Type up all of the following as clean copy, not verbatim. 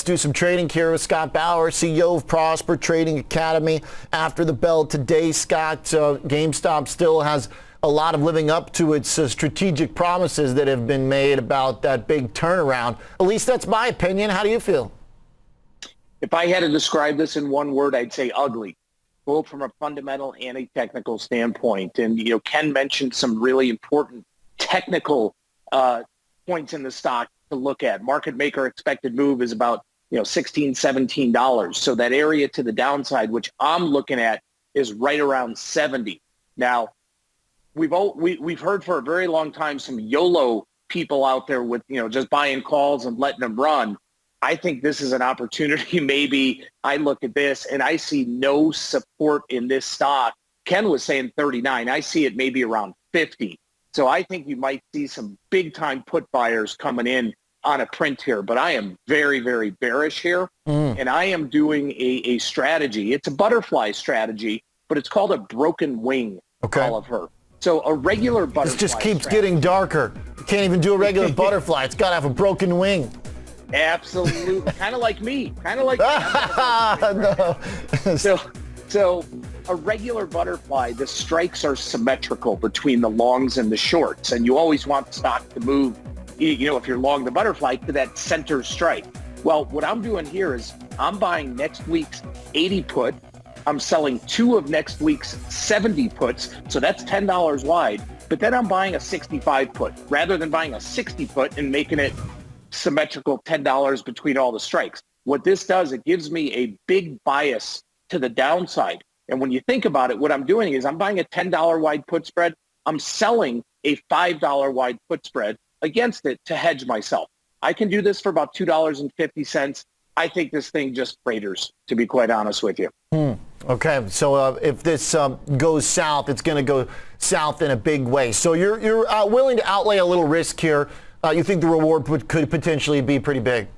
do some trading here with Scott Bauer, CEO of Prosper Trading Academy. After the bell today, Scott, GameStop still has a lot of living up to its strategic promises that have been made about that big turnaround. At least that's my opinion. How do you feel? If I had to describe this in one word, I'd say ugly, both from a fundamental and a technical standpoint. And, Ken mentioned some really important technical points in the stock to look at. Market maker expected move is about, $16, $17. So that area to the downside, which I'm looking at, is right around 70. Now, we've heard for a very long time some YOLO people out there with, just buying calls and letting them run. I think this is an opportunity. Maybe I look at this and I see no support in this stock. Ken was saying 39. I see it maybe around 50. So I think you might see some big time put buyers coming in on a print here, but I am very, very bearish here. And I am doing a strategy. It's a butterfly strategy, but it's called a broken wing, Oliver. So a regular butterfly This just keeps strategy. getting darker. You can't even do a regular butterfly. It's got to have a broken wing. Absolutely. Kind of like me. Kind of like No. So a regular butterfly, the strikes are symmetrical between the longs and the shorts. And you always want the stock to move, if you're long the butterfly, to that center strike. Well, what I'm doing here is I'm buying next week's 80 put. I'm selling 2 of next week's 70 puts. So that's $10 wide. But then I'm buying a 65 put rather than buying a 60 put and making it symmetrical $10 between all the strikes. What this does, it gives me a big bias to the downside. And when you think about it, what I'm doing is I'm buying a $10 wide put spread. I'm selling a $5 wide put spread against it to hedge myself. I can do this for about $2.50. I think this thing just craters, to be quite honest with you. Okay, so if this goes south, it's going to go south in a big way. So you're willing to outlay a little risk here. You think the reward could potentially be pretty big?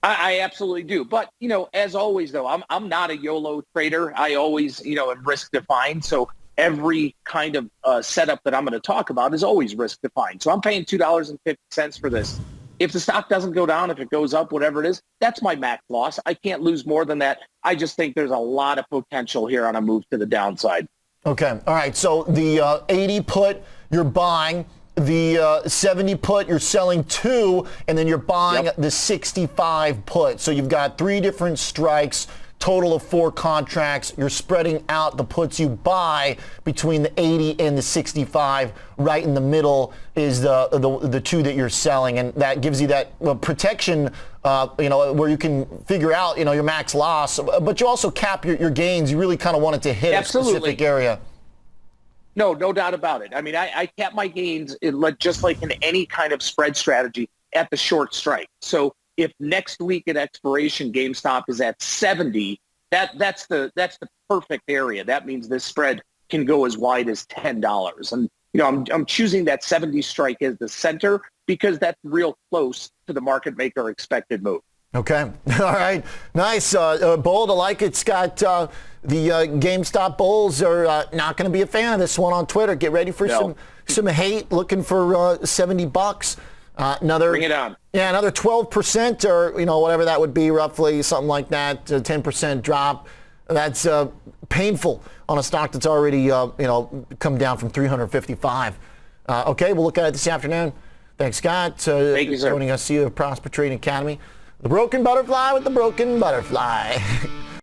I absolutely do. But, as always, though, I'm not a YOLO trader. I always, am risk defined. So every kind of setup that I'm going to talk about is always risk defined. So I'm paying $2.50 for this. If the stock doesn't go down, if it goes up, whatever it is, that's my max loss. I can't lose more than that. I just think there's a lot of potential here on a move to the downside. Okay. All right. So the 80 put you're buying, the 70 put you're selling 2, and then you're buying the 65 put. So you've got 3 different strikes, total of 4 contracts. You're spreading out the puts you buy between the 80 and the 65. Right in the middle is the 2 that you're selling, and that gives you that protection, where you can figure out, your max loss, but you also cap your gains. You really kind of want it to hit a specific area. No doubt about it. I mean, I cap my gains just like in any kind of spread strategy at the short strike. So if next week at expiration GameStop is at 70, that's the perfect area. That means this spread can go as wide as $10. And I'm choosing that 70 strike as the center because that's real close to the market maker expected move. Okay. All right. Nice. Bold. I like it, Scott. The GameStop bulls are not going to be a fan of this one on Twitter. Get ready for some hate, looking for $70. Bring it on. Yeah, another 12% or, whatever that would be, roughly, something like that, 10% drop. That's painful on a stock that's already, come down from 355. Okay, we'll look at it this afternoon. Thanks, Scott. Thank you, sir. Joining us, CEO of Prosper Trading Academy. The broken butterfly with the broken butterfly.